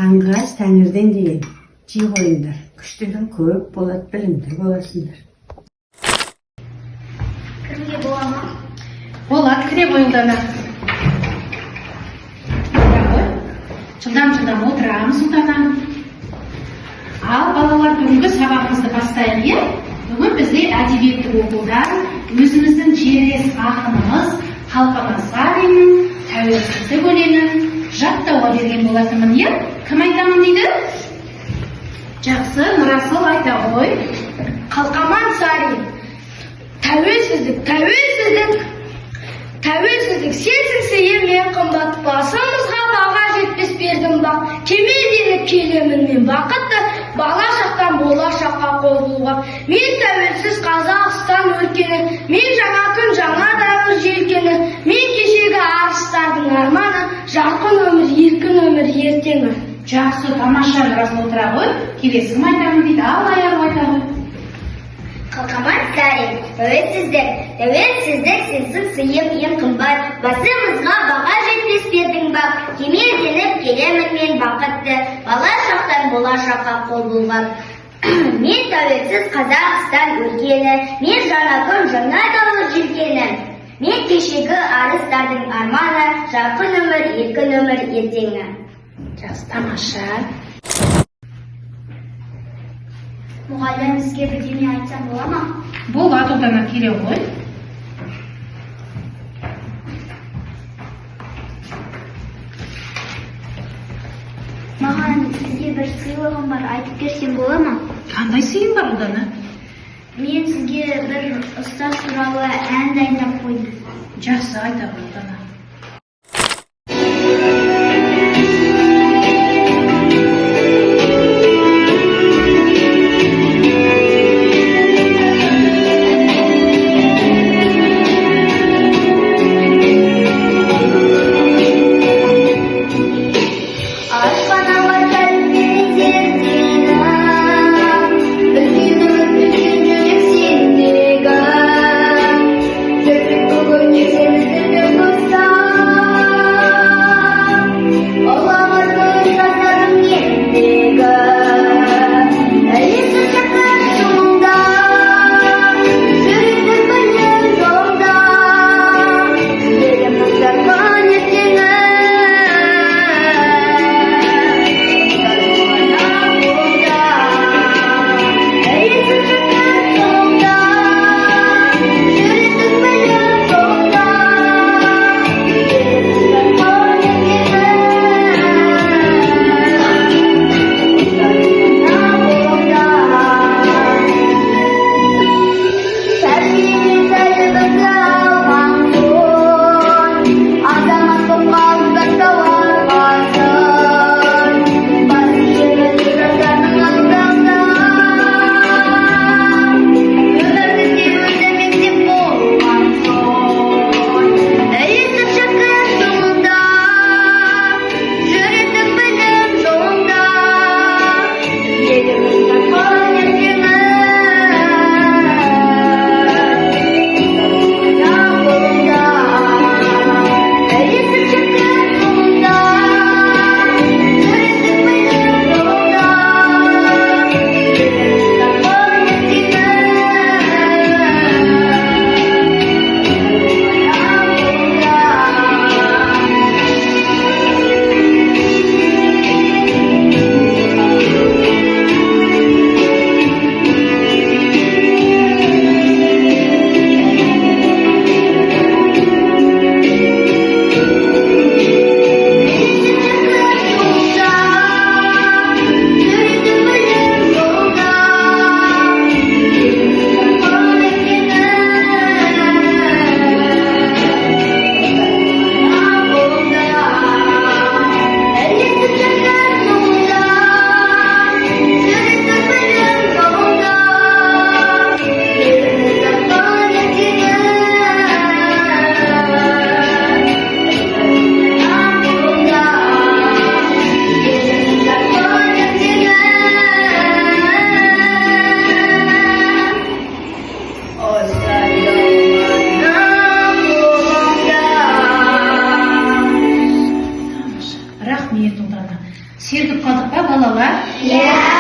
Таңғы ас тәңірден деген. Жей қойыңдар. Күштілігің көп болады, білімді боласыңдар. Кіруге бола ма? Болады, кіре қойыңдана. Жылдам отырамыз ұлдана. Ал балалар, бүгінгі сабағымызды бастайық, е? Бүгін бізде әдебиеттік оқуда өзіміздің жерлес ақынымыз Қалқаман Сариннің тәуелсіздік өлеңін жаттауға берген болатынмын, е? Кім айтамын дейді? Жақсы, Нұрасыл айта ғой. Қалқаман Сарин. Тәуелсіздік сенсің сен мен қымбат, басымызға баға жетпес бердім бақ. Кемелденіп келемін мен бақытты, бала шақтан болашаққа қол бұлғап. Мен тәуелсіз Қазақстан өлкені, мен жаңа күн жаңа дәуір желкені, мен кешегі арыстардың арманы, жарқын өмір, еркін өмір ертеңі. Жақсы, тамаша, Нұрасыл отыра ғой. Келесі кім айтамын дейді, ал аяғы айта ғой. Қалқаман Сарин. Тәуелсіздік сенсің сыйым ең қымбат, басымызға баға жетпес бердің бақ. Кемелденіп келемін мен бақытты, бала шақтан болашаққа қол бұлғап. Мен тәуелсіз Қазақстан өлкені, мен жаңа күн жаңа дәуір желкені, мен кешегі арыстардың арманы, жарқын өмір, еркін өмір ертеңі. Жақсы, тамаша. Мұғалім, сізге бірдеңе айтсам бола ма? Болады, ұлдана, келе ғой. Маған сізге бір сыйлығым бар, айтып берсем бола ма? Қандай сыйың бар, ұлдана? Мен сізге бір ұстаз туралы ән дайындап қойдым. Жақсы, айта ғой, ұлдана. Sen жайларды. Сергіп қалдық па балалар? Иә.